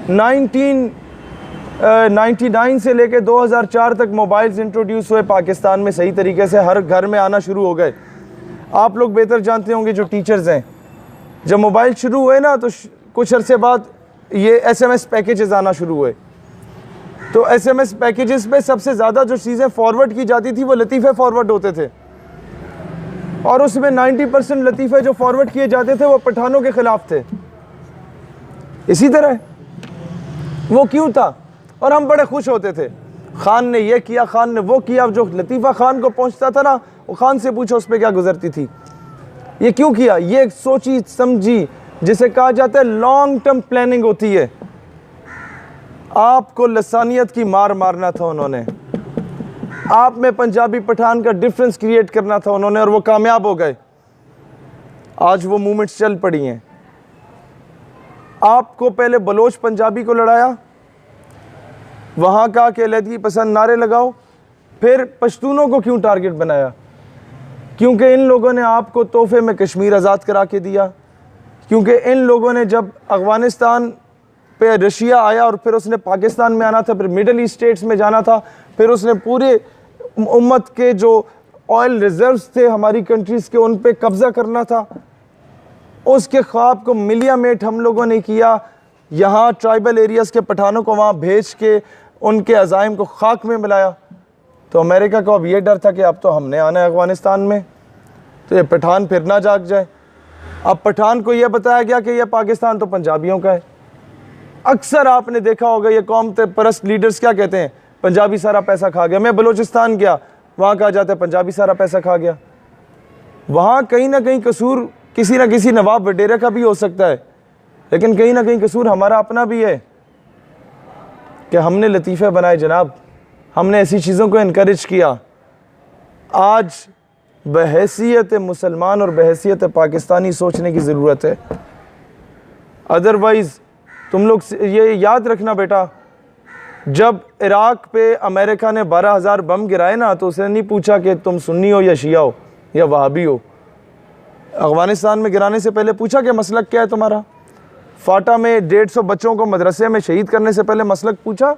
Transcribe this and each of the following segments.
1999 से लेके 2004 तक मोबाइल्स इंट्रोड्यूस हुए पाकिस्तान में, सही तरीके से हर घर में आना शुरू हो गए। आप लोग बेहतर जानते होंगे जो टीचर्स हैं, जब मोबाइल शुरू हुए ना तो कुछ अरसे बाद ये SMS पैकेजेस आना शुरू हुए। तो SMS पैकेजेस पे सबसे ज़्यादा जो चीज़ें फॉरवर्ड की जाती थी वो लतीफ़े फॉरवर्ड होते थे, और उसमें 90% लतीफ़े जो फॉरवर्ड किए जाते थे वो पठानों के ख़िलाफ़ थे। इसी तरह वो क्यों था, और हम बड़े खुश होते थे, खान ने ये किया, खान ने वो किया। जो लतीफ़ा खान को पहुंचता था ना, वो खान से पूछो उस पर क्या गुजरती थी, ये क्यों किया। ये एक सोची समझी, जिसे कहा जाता है लॉन्ग टर्म प्लानिंग होती है। आपको लसानियत की मार मारना था उन्होंने, आप में पंजाबी पठान का डिफरेंस क्रिएट करना था उन्होंने, और वो कामयाब हो गए। आज वो मूवमेंट्स चल पड़ी हैं। आपको पहले बलोच पंजाबी को लड़ाया, वहाँ का कि अलहदगी पसंद नारे लगाओ, फिर पश्तूनों को क्यों टारगेट बनाया, क्योंकि इन लोगों ने आपको तोहफे में कश्मीर आज़ाद करा के दिया। क्योंकि इन लोगों ने जब अफ़गानिस्तान पे रशिया आया और फिर उसने पाकिस्तान में आना था, फिर मिडल ईस्ट स्टेट्स में जाना था, फिर उसने पूरे उम्मत के जो ऑयल रिजर्व्स थे हमारी कंट्रीज़ के, उन पे कब्ज़ा करना था। उसके ख्वाब को मिलिया मेट हम लोगों ने किया। यहाँ ट्राइबल एरियाज़ के पठानों को वहाँ भेज के उनके अज़ाइम को खाक में मिलाया। तो अमेरिका को अब ये डर था कि अब तो हमने आना है अफ़गानिस्तान में, तो ये पठान फिर ना जाग जाए। अब पठान को यह बताया गया कि यह पाकिस्तान तो पंजाबियों का है। अक्सर आपने देखा होगा ये कौम परस्त लीडर्स क्या कहते हैं, पंजाबी सारा पैसा खा गया। मैं बलूचिस्तान गया, वहाँ कहा जाता है पंजाबी सारा पैसा खा गया। वहाँ कहीं ना कहीं कसूर किसी न किसी नवाब वडेरा का भी हो सकता है, लेकिन कहीं ना कहीं कसूर हमारा अपना भी है कि हमने लतीफ़े बनाए जनाब, हमने ऐसी चीज़ों को इनकरेज किया। आज बहैसियत मुसलमान और बहैसियत पाकिस्तानी सोचने की ज़रूरत है। अदरवाइज़ तुम लोग ये याद रखना बेटा, जब इराक़ पे अमेरिका ने 12,000 बम गिराए ना, तो उसने नहीं पूछा कि तुम सुन्नी हो या शिया हो या वहाबी हो। अफ़गानिस्तान में गिराने से पहले पूछा कि मसलक क्या है तुम्हारा। फाटा में 150 बच्चों को मदरसे में शहीद करने से पहले मसलक पूछा।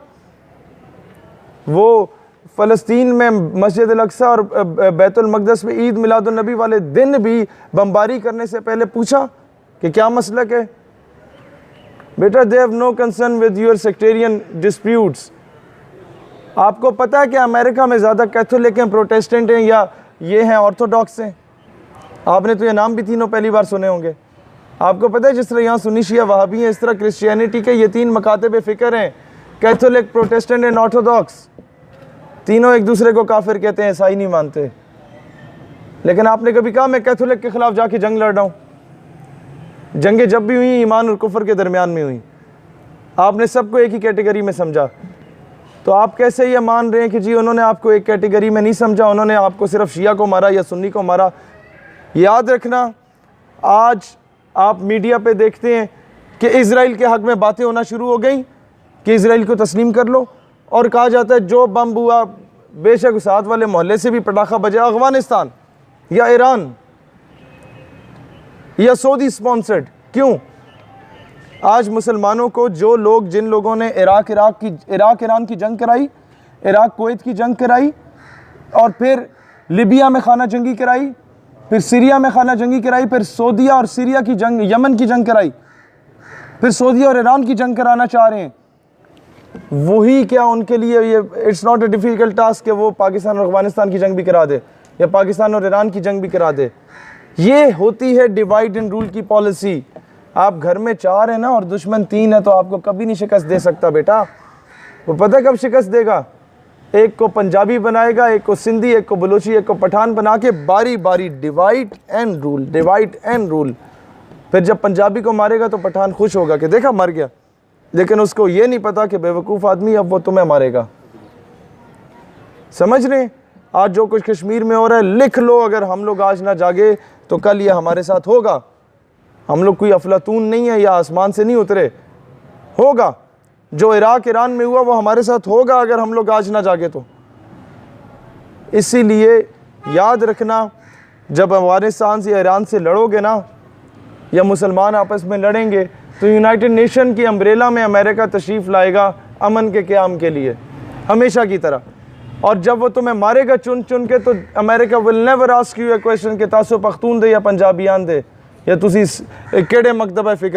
वो फ़लस्तीन में मस्जिद अल-अक़सा और बैतुल मक़दस में ईद मिलादुन नबी वाले दिन भी बमबारी करने से पहले पूछा कि क्या मसलक है। बेटा, they have no concern with your sectarian disputes. आपको पता है कि अमेरिका में ज़्यादा कैथोलिक हैं, प्रोटेस्टेंट हैं, या ये हैं ऑर्थोडॉक्स हैं। आपने तो ये नाम भी तीनों पहली बार सुने होंगे। आपको पता है जिस तरह यहाँ सुन्नी शिया वहाबी हैं, इस तरह क्रिश्चियनिटी के ये 3 मकातब फ़िक्र हैं, कैथोलिक, प्रोटेस्टेंट एंड ऑर्थोडॉक्स। तीनों एक दूसरे को काफिर कहते हैं, ईसाई नहीं मानते। लेकिन आपने कभी कहा मैं कैथोलिक के खिलाफ जाके जंग लड़ रहा हूँ? जंगें जब भी हुई ईमान और कुफर के दरमियान में हुई, आपने सबको एक ही कैटेगरी में समझा। तो आप कैसे ये मान रहे हैं कि जी उन्होंने आपको एक कैटेगरी में नहीं समझा, उन्होंने आपको सिर्फ शिया को मारा या सुन्नी को मारा? याद रखना, आज आप मीडिया पे देखते हैं कि इजराइल के हक़ में बातें होना शुरू हो गई कि इजराइल को तस्लीम कर लो, और कहा जाता है जो बम हुआ बेशक उस साथ वाले मोहल्ले से भी पटाखा बजा, अफ़गानिस्तान या ईरान या सऊदी स्पॉन्सर्ड। क्यों? आज मुसलमानों को जो लोग, जिन लोगों ने इराक ईरान की जंग कराई, इराक कुवैत की जंग कराई, और फिर लिबिया में खाना जंगी कराई, फिर सीरिया में खाना जंगी कराई, फिर सऊदीया और सीरिया की जंग, यमन की जंग कराई, फिर सऊदी और ईरान की जंग कराना चाह रहे हैं, वही क्या उनके लिए ये it's not a difficult task कि वो पाकिस्तान और अफ़गानिस्तान की जंग भी करा दे या पाकिस्तान और ईरान की जंग भी करा दे। ये होती है डिवाइड एंड रूल की पॉलिसी। आप घर में 4 हैं ना और दुश्मन 3 है, तो आपको कभी नहीं शिकस्त दे सकता बेटा। वो पता है कब शिकस्त देगा? एक को पंजाबी बनाएगा, एक को सिंधी, एक को बलोची, एक को पठान बना के बारी बारी divide and rule, divide and rule. फिर जब पंजाबी को मारेगा तो पठान खुश होगा कि देखा मर गया, लेकिन उसको ये नहीं पता कि बेवकूफ़ आदमी अब वो तुम्हें मारेगा। समझ रहे? आज जो कुछ कश्मीर में हो रहा है, लिख लो, अगर हम लोग आज ना जागे तो कल ये हमारे साथ होगा। हम लोग कोई अफलातून नहीं है या आसमान से नहीं उतरे, होगा। जो इराक ईरान में हुआ वो हमारे साथ होगा अगर हम लोग आज ना जागे तो। इसीलिए याद रखना, जब अफगानिस्तान से ईरान से लड़ोगे ना, या मुसलमान आपस में लड़ेंगे, तो यूनाइटेड नेशन की अम्ब्रेला में अमेरिका तशरीफ़ लाएगा अमन के क़याम के लिए, हमेशा की तरह। और जब वो तुम्हें मारेगा चुन चुन के, तो America will never ask U A question कि तासो पख्तून दे या पंजाबियान दे या तुसी केड़े मकतब फ़िक्र